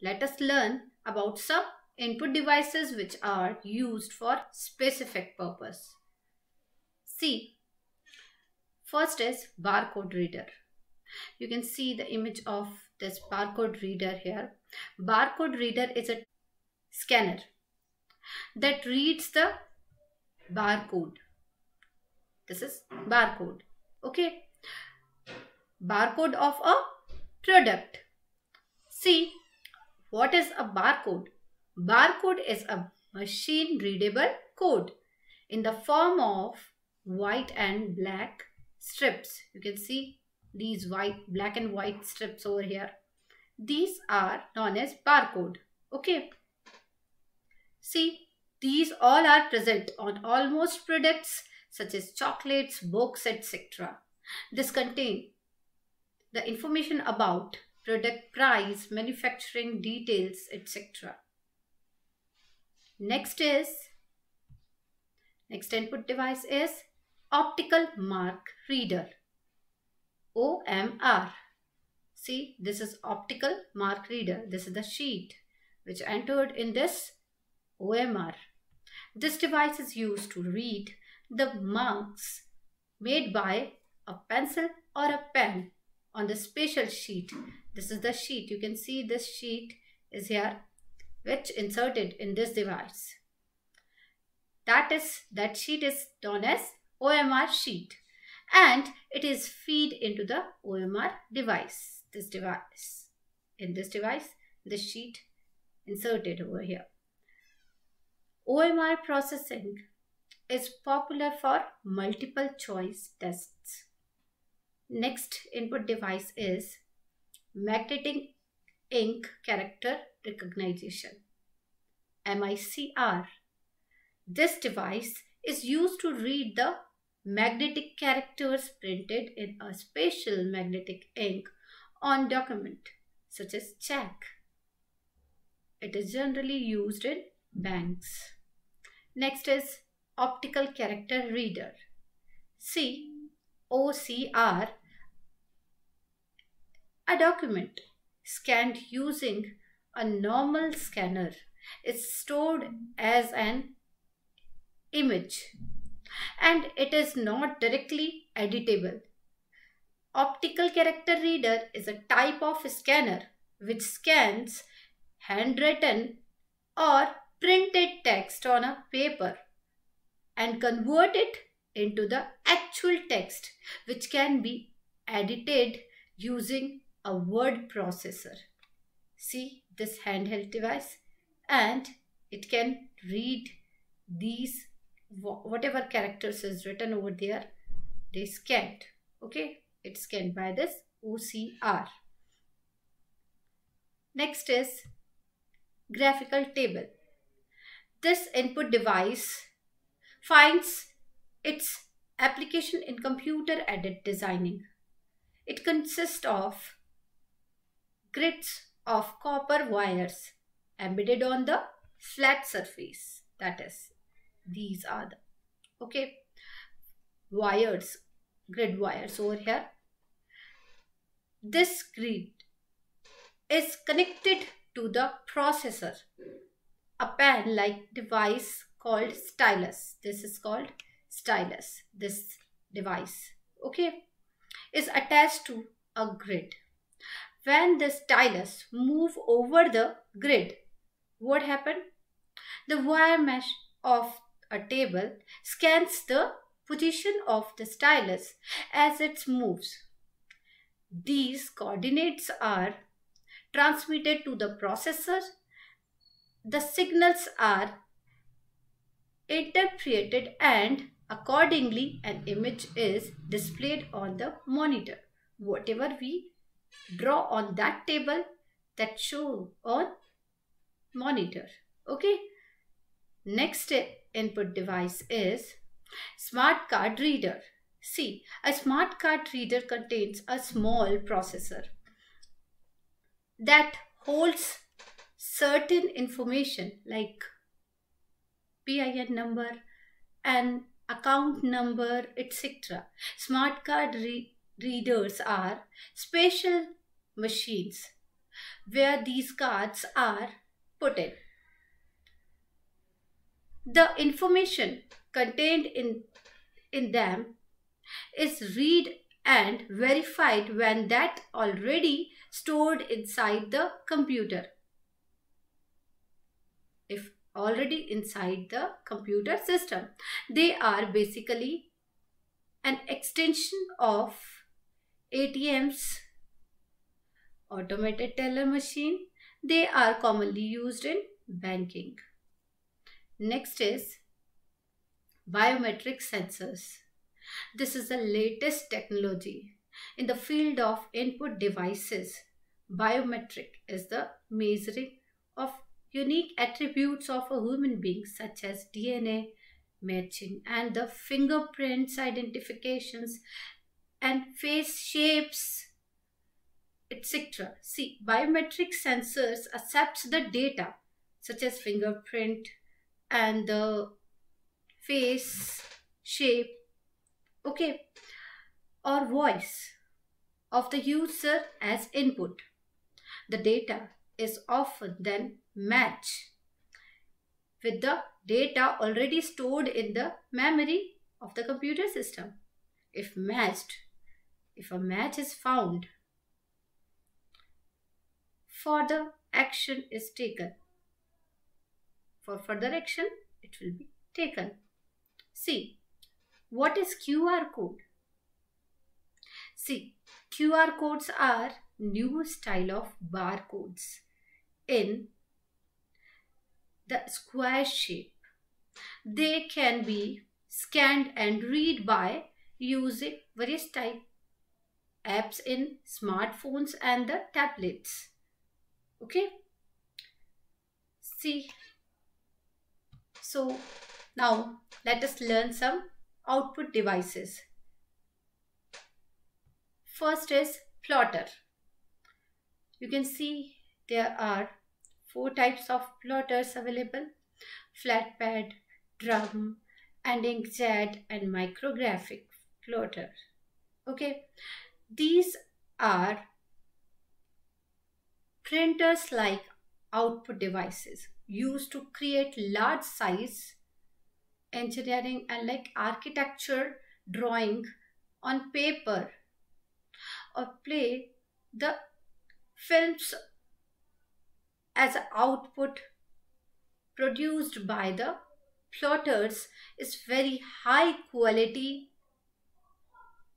let us learn about some input devices which are used for specific purpose. See, first is barcode reader. You can see the image of this barcode reader here. Barcode reader is a scanner that reads the barcode. This is barcode. Okay. Barcode of a product. See, what is a barcode? Barcode is a machine readable code in the form of white and black strips. You can see these black and white strips over here. These are known as barcode. Okay. See, these all are present on almost products such as chocolates, books, etc. This contain the information about product price, manufacturing details, etc. Next input device is optical mark reader, OMR. See, this is optical mark reader. This is the sheet which entered in this OMR. This device is used to read the marks made by a pencil or a pen on the special sheet. This is the sheet. You can see this sheet is here, which inserted in this device. That sheet is known as OMR sheet, and it is feed into the OMR device. In this device, the sheet inserted over here. OMR processing is popular for multiple choice tests. Next input device is magnetic ink character recognition, MICR. This device is used to read the magnetic characters printed in a special magnetic ink on document such as check. It is generally used in banks. Next is optical character reader. See, OCR. A document scanned using a normal scanner is stored as an image and it is not directly editable. Optical character reader is a type of scanner which scans handwritten or printed text on a paper and convert it into the actual text which can be edited using a word processor. See this handheld device, and it can read these whatever characters is written over there, they scanned. Okay, it's scanned by this OCR. Next is graphical table. This input device finds its application in computer-aided designing. It consists of grids of copper wires embedded on the flat surface. That is, these are the wires, grid wires over here. This grid is connected to the processor. A pen-like device called stylus. This is called stylus. This device, is attached to a grid. When the stylus move over the grid, what happened? The wire mesh of a table scans the position of the stylus as it moves. These coordinates are transmitted to the processor. The signals are interpreted and accordingly an image is displayed on the monitor. Whatever we draw on that table, that show on monitor. Next input device is smart card reader. See, a smart card reader contains a small processor that holds certain information like PIN number and account number, etc. Smart card readers are special machines where these cards are put in. The information contained in them is read and verified when that already stored inside the computer. If already inside the computer system, they are basically an extension of ATMs, automated teller machine. They are commonly used in banking. Next is biometric sensors. This is the latest technology in the field of input devices. Biometric is the measuring of unique attributes of a human being such as DNA matching and the fingerprints identifications and face shapes, etc. See, biometric sensors accepts the data such as fingerprint and the face shape, okay, or voice of the user as input. The data is often then matched with the data already stored in the memory of the computer system. If a match is found, further action is taken. For further action, it will be taken. See, what is QR code? See, QR codes are new style of barcodes in the square shape. They can be scanned and read by using various type apps in smartphones and the tablets. Okay. See. So now let us learn some output devices. First is plotter. You can see there are 4 types of plotters available: flat pad, drum, and inkjet and micrographic plotter. Okay, these are printers like output devices used to create large size engineering and like architecture drawing on paper or play the films as output produced by the plotters is very high quality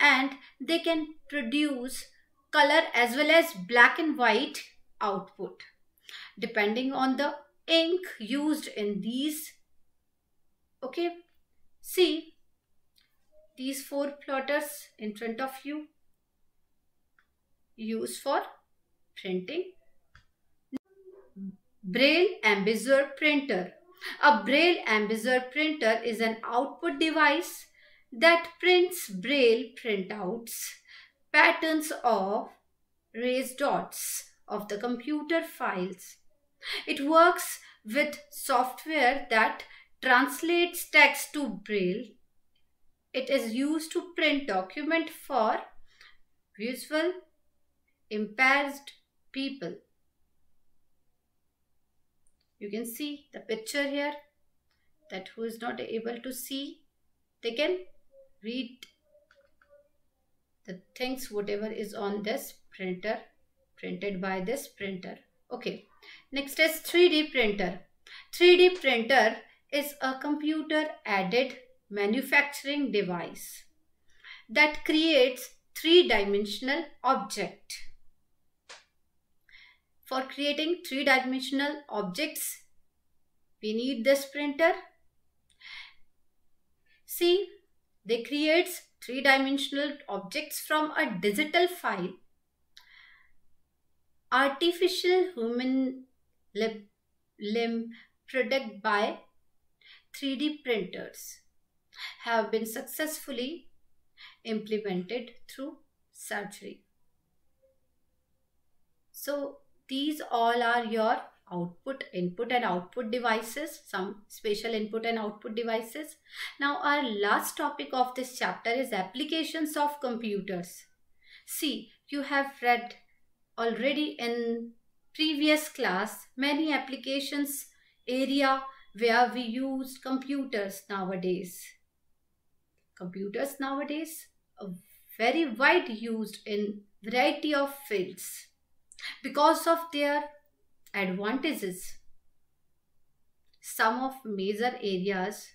and they can produce color as well as black and white output depending on the ink used in these. Okay, see these 4 plotters in front of you used for printing. Braille ambassador printer. A Braille ambassador printer is an output device that prints Braille printouts, patterns of raised dots of the computer files. It works with software that translates text to Braille. It is used to print document for visual impaired people. You can see the picture here that who is not able to see, they can read the things whatever is on this printer, printed by this printer. Okay, next is 3D printer. 3D printer is a computer aided manufacturing device that creates 3-dimensional object. For creating 3-dimensional objects, we need this printer. See, they create 3-dimensional objects from a digital file. Artificial human limb produced by 3D printers have been successfully implemented through surgery. So these all are your input and output devices, some special input and output devices. Now our last topic of this chapter is applications of computers. See, you have read already in previous class, many applications area where we use computers nowadays. Computers nowadays are very wide used in variety of fields because of their advantages. Some of major areas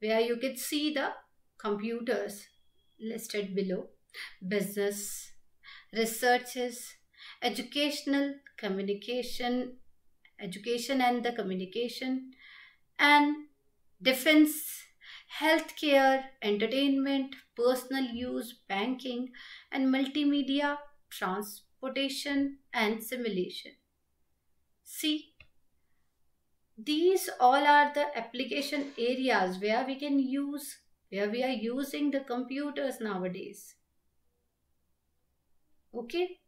where you can see the computers listed below: business, researches, educational, education and the communication, and defense, healthcare, entertainment, personal use, banking, and multimedia, transportation, and simulation. See, these all are the application areas where we can use, where we are using the computers nowadays. Okay.